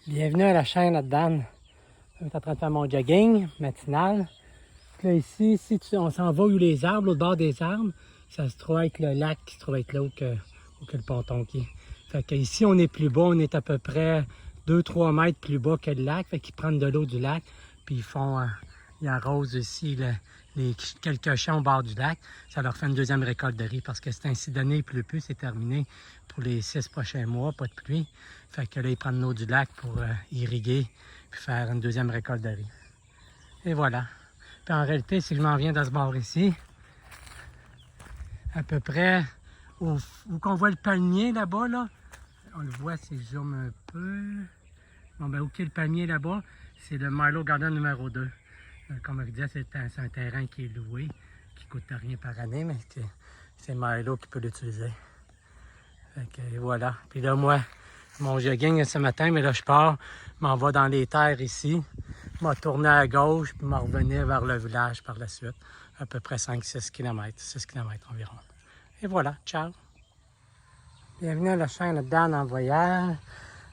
Bienvenue à la chaîne là-dedans. Je suis en train de faire mon jogging matinal. Puis là, ici, on s'en va où les arbres, au bord des arbres, ça se trouve avec le lac qui se trouve être là où que le ponton qui est. Fait que ici, on est plus bas, on est à peu près 2-3 mètres plus bas que le lac. Fait qu'ils prennent de l'eau du lac, puis ils arrosent ici quelques champs au bord du lac. Ça leur fait une deuxième récolte de riz parce que c'est ainsi donné, il ne pleut plus, c'est terminé pour les 6 prochains mois, pas de pluie. Fait que là, ils prennent l'eau du lac pour irriguer puis faire une deuxième récolte de riz. Et voilà. Puis en réalité, si je m'en viens dans ce bord ici, à peu près où qu'on voit le palmier là-bas, là, on le voit si je zoome un peu. Bon, ben, où est le palmier là-bas? C'est le Milo Garden numéro 2. Comme je disais, c'est un terrain qui est loué, qui ne coûte rien par année, mais c'est Milo qui peut l'utiliser. Fait que, et voilà. Puis là, moi, mon jogging ce matin, mais là, je pars, je m'en vais dans les terres ici. Je m'en tourner à gauche, puis je m'en revenir vers le village par la suite. À peu près 5-6 km, 6 km environ. Et voilà, ciao! Bienvenue à la chaîne Dan en voyage.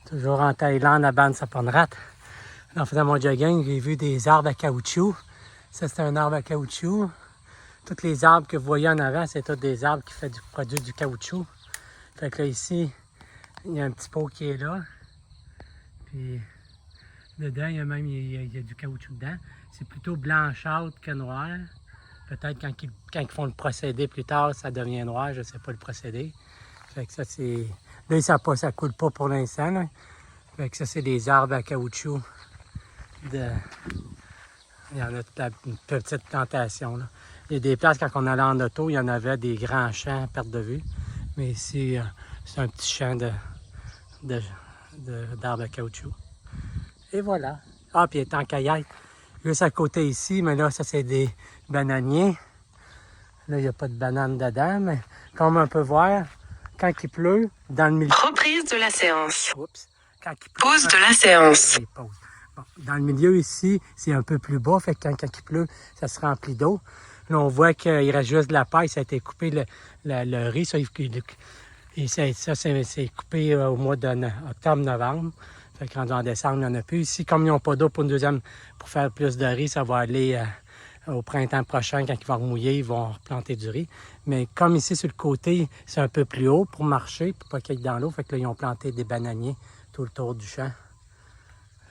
Toujours en Thaïlande, à Ban Saponrat. En faisant mon jogging, j'ai vu des arbres à caoutchouc. Ça, c'est un arbre à caoutchouc. Tous les arbres que vous voyez en avant, c'est tous des arbres qui produisent du caoutchouc. Fait que là, ici, il y a un petit pot qui est là. Puis dedans, il y a du caoutchouc dedans. C'est plutôt blanchâtre que noir. Peut-être quand ils font le procédé plus tard, ça devient noir. Je ne sais pas le procédé. Fait que ça, c'est... Là, ça coule pas pour l'instant, là. Fait que ça, c'est des arbres à caoutchouc. Il y en a une petite plantation, là. Il y a des places, quand on allait en auto, il y en avait des grands champs à perte de vue. Mais ici, c'est un petit champ d'arbres à caoutchouc. Et voilà. Ah, puis il est en kayak. Juste à côté ici, mais là, ça, c'est des bananiers. Là, il n'y a pas de bananes dedans, mais comme on peut voir, quand il pleut, dans le milieu... Reprise de la séance. Oups. Quand il pleut, Pause de la séance. Bon, dans le milieu ici, c'est un peu plus bas, fait que quand il pleut, ça se remplit d'eau. Là, on voit qu'il reste juste de la paille, ça a été coupé le riz, ça c'est coupé au mois d'octobre-novembre. Fait qu'en décembre, il n'y en a plus. Ici, comme ils n'ont pas d'eau pour faire plus de riz, ça va aller au printemps prochain, quand ils vont remouiller, ils vont replanter du riz. Mais comme ici, sur le côté, c'est un peu plus haut pour marcher, pour pas qu'il y ait dans l'eau. Fait que là, ils ont planté des bananiers tout le tour du champ.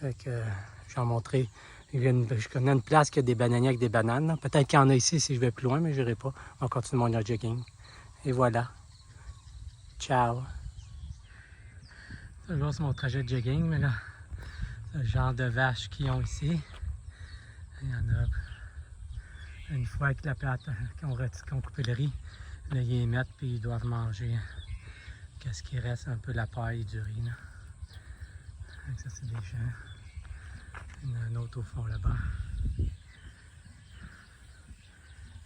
Fait que je vais en montrer. Je connais une place qui a des bananiers avec des bananes. Peut-être qu'il y en a ici si je vais plus loin, mais je n'irai pas. On va continuer mon jogging. Et voilà. Ciao! Toujours c'est mon trajet de jogging, mais là, c'est le genre de vaches qu'ils ont ici. Il y en a une fois que qu'on coupé le riz, là, ils les mettent puis ils doivent manger. Qu'est-ce qui reste? Un peu la paille du riz. Là. Donc ça, c'est des champs. Il y en a un autre au fond là-bas.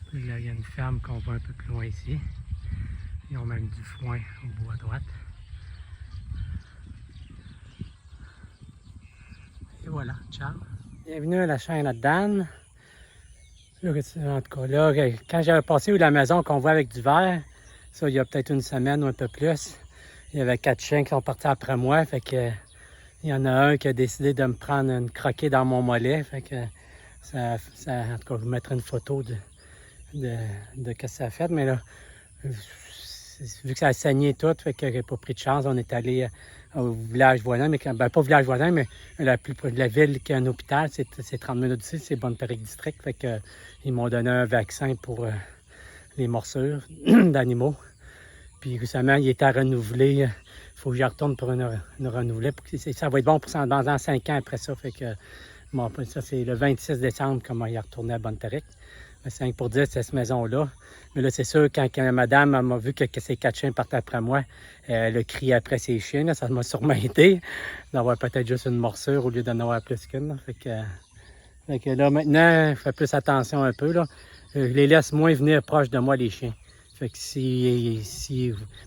Puis là, il y a une ferme qu'on voit un peu plus loin ici. Ils ont même du foin au bout à droite. Et voilà, ciao! Bienvenue à la chaîne à Dan. Là, en tout cas, là, quand j'avais passé où la maison qu'on voit avec du verre, ça, il y a peut-être une semaine ou un peu plus, il y avait 4 chiens qui sont partis après moi. Fait que il y en a un qui a décidé de me prendre une croquée dans mon mollet. Fait que en tout cas, je vous mettrai une photo de ce que ça a fait. Mais là, vu que ça a saigné tout, fait que j'ai pas pris de chance. On est allé au village voisin, mais pas au village voisin, mais la plus proche de la ville qui a un hôpital, c'est 30 minutes d'ici, c'est Bonne-Périque District. Fait que ils m'ont donné un vaccin pour les morsures d'animaux. Puis récemment, il est à renouveler. Il faut que j'y retourne pour une renouveler. Ça va être bon pour dans 5 ans après ça. Fait que bon, ça, c'est le 26 décembre qu'on va y retourner à Bonne-Périque. C'est rien pour dire, c'est cette maison-là. Mais là, c'est sûr, quand madame m'a vu que ces 4 chiens partaient après moi, elle a crié après ces chiens. Là, ça m'a sûrement aidé d'avoir peut-être juste une morsure au lieu d'en avoir plus qu'une. Fait que là, maintenant, je fais plus attention un peu. Là. Je les laisse moins venir proche de moi, les chiens. Fait que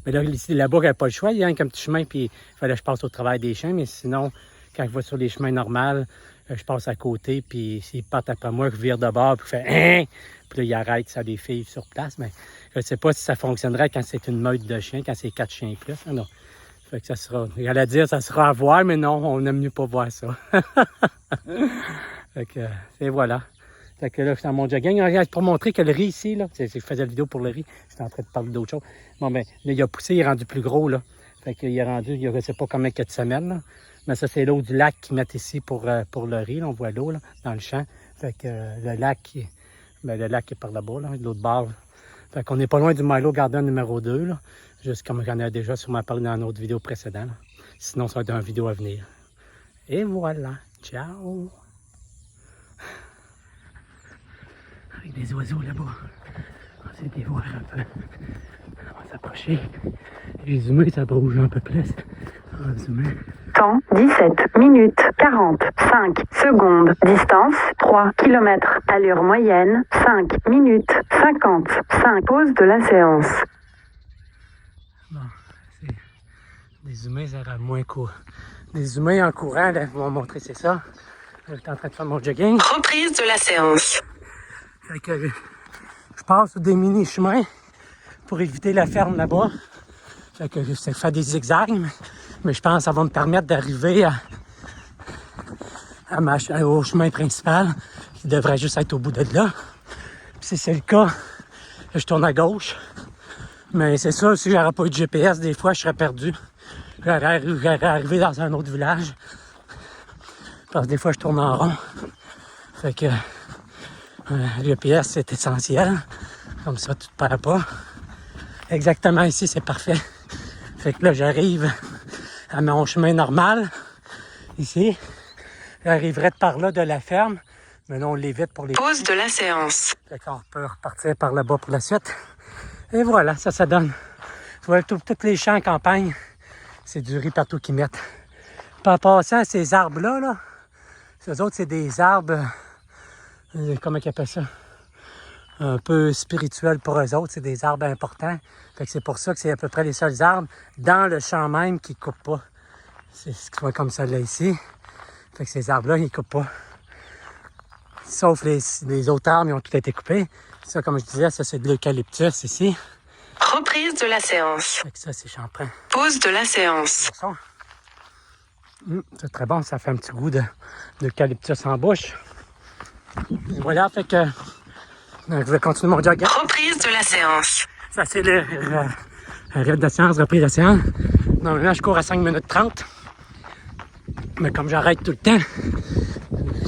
mais là, là-bas, il n'y a pas le choix. Il y a un petit chemin, puis il fallait que je passe au travail des chiens. Mais sinon, quand je vais sur les chemins normaux, je passe à côté, puis s'ils partent après moi, je vire de bord, puis je fais « hein ». Puis là, ils arrêtent, ça des filles sur place. Mais je ne sais pas si ça fonctionnerait quand c'est une meute de chiens, quand c'est 4 chiens plus. Non. Fait que ça sera, j'allais dire, ça sera à voir, mais non, on aime mieux pas voir ça. Fait que, et voilà. Fait que là, je suis dans mon jogging. Regarde, pour montrer que le riz ici, là, je faisais la vidéo pour le riz, j'étais en train de parler d'autre chose. Bon, ben, là, il a poussé, il est rendu plus gros, là. Fait qu'il est rendu, il y a, je sais pas combien de semaines, là. Mais ça, c'est l'eau du lac qu'ils mettent ici pour le riz, là. On voit l'eau, là, dans le champ. Fait que le lac est par là-bas, là, de l'autre bord. Fait qu'on n'est pas loin du Milo Garden numéro 2, là. Juste comme j'en ai déjà sûrement parlé dans une autre vidéo précédente, là. Sinon, ça va être dans une vidéo à venir. Et voilà. Ciao! Avec des oiseaux là-bas. On va essayer de les voir un peu. On va s'approcher. J'ai zoomé, ça bouge un peu plus. On va zoomer. Temps 17 minutes 45 secondes. Distance 3 km. Allure moyenne 5 minutes 55. Pause de la séance. Bon, c'est des zoomés, ça ira moins court. Des zoomés en courant, là, vont montrer, c'est ça. Je suis en train de faire mon jogging. Reprise de la séance. Fait que je passe sur des mini-chemins pour éviter la ferme là-bas. Fait que je sais faire des zigzags, mais je pense que ça va me permettre d'arriver au chemin principal, qui devrait juste être au bout de là. Puis si c'est le cas, je tourne à gauche. Mais c'est ça, si j'aurais pas eu de GPS, des fois, je serais perdu. J'aurais arrivé dans un autre village. Parce que des fois, je tourne en rond. Fait que le GPS, c'est essentiel. Comme ça, tu te perds pas. Exactement ici, c'est parfait. Fait que là, j'arrive à mon chemin normal. Ici. J'arriverai de par là de la ferme. Mais là, on l'évite pour les... Pause de la séance. Fait qu'on peut repartir par là-bas pour la suite. Et voilà, ça donne. Tu vois, tous les champs en campagne, c'est du riz partout qu'ils mettent. Puis en passant, ces arbres-là, là, ces autres, c'est des arbres... comment ils appellent ça? Un peu spirituels pour eux autres. C'est des arbres importants. Fait que c'est pour ça que c'est à peu près les seuls arbres dans le champ même qui ne coupent pas. C'est ce qui soit comme ça là ici. Fait que ces arbres-là, ils ne coupent pas. Sauf les autres arbres, ils ont tout été coupés. Ça, comme je disais, ça c'est de l'eucalyptus ici. Reprise de la séance. Fait que ça, c'est champrin. Pause de la séance. C'est très bon, ça fait un petit goût d'eucalyptus en bouche. Et voilà, fait que je vais continuer mon jogging. Reprise de la séance. Ça, c'est le rythme de séance, reprise de séance. Normalement, je cours à 5 minutes 30. Mais comme j'arrête tout le temps,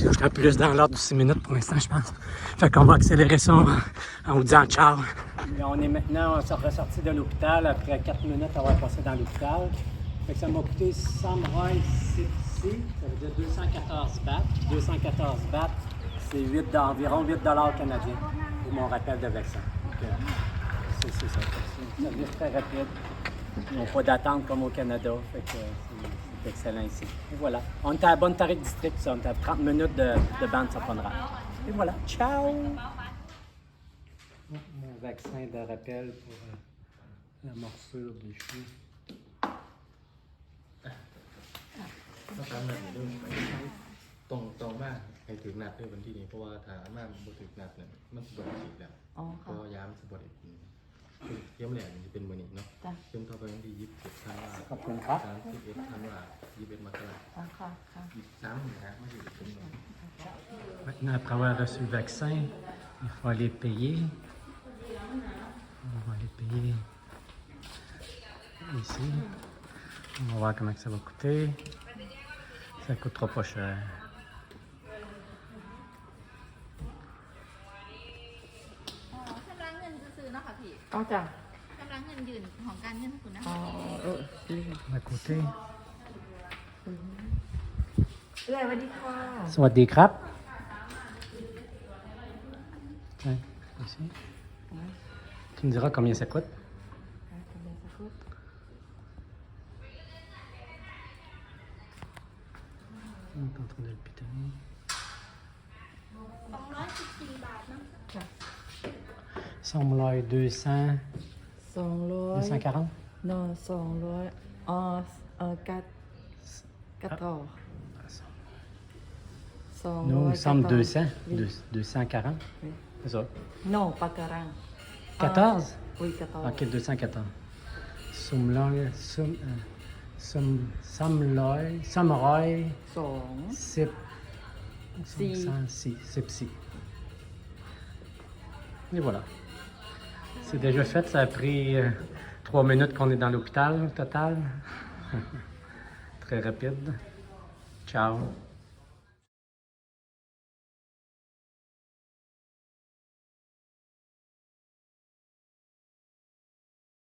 je serai plus dans l'ordre de 6 minutes pour l'instant, je pense. Fait qu'on va accélérer ça en vous disant ciao. Et on est maintenant ressorti de l'hôpital après 4 minutes d'avoir passé dans l'hôpital. Fait que ça m'a coûté 100 brailles ici, ça veut dire 214 bahts. 214 bahts, c'est environ 8 $ canadiens pour mon rappel de vaccin. C'est ça. C'est un service très rapide. Ils n'ont pas d'attente comme au Canada. Fait que c'est excellent ici. Et voilà. On est à la bonne Bonne-Tariq District, ça. On est à 30 minutes de bande Saponara. Et voilà. Ciao! Mon vaccin de rappel pour la morsure des cheveux. ตรงมากให้ถึงนัดด้วยวันที่นี้เพราะว่าถ้ามาบ่ถึงนัดเนี่ยมันสิบ่ได้ฉีดแล้วเพราะยามสิบ่ได้กินเยี่ยมแหลกมันจะเป็นมื้อนี้เนาะซึ่งเข้าไปวันที่27ธันวาคม ขอบคุณครับ 31ธันวาคม21มกราคม3สิงหาคมมันสิเป็น Maintenant, après avoir reçu le vaccin, il faut aller payer. On va aller payer ici. On va voir comment ça va coûter. Ça ne coûtera pas cher.จ้ะ กำลังเงินยืนของการเงินคุณนะ อ๋อÀ côté. สวัสดีค่ะ สวัสดีครับ Tiens, ici. Tu me diras combien ça coûte? On est en train de le pitonner. 214 บาทนะ Sommeil 200, 200 240? non 20014 Nous sommes 200, oui. 240. Oui. C'est ça. non pas 40 14? oui 14 Ok, 214. Sommeil, Samroy, 2 Sip, Si. Sipsi. Et voilà. C'est déjà fait, ça a pris 3 minutes qu'on est dans l'hôpital au total. Très rapide. Ciao.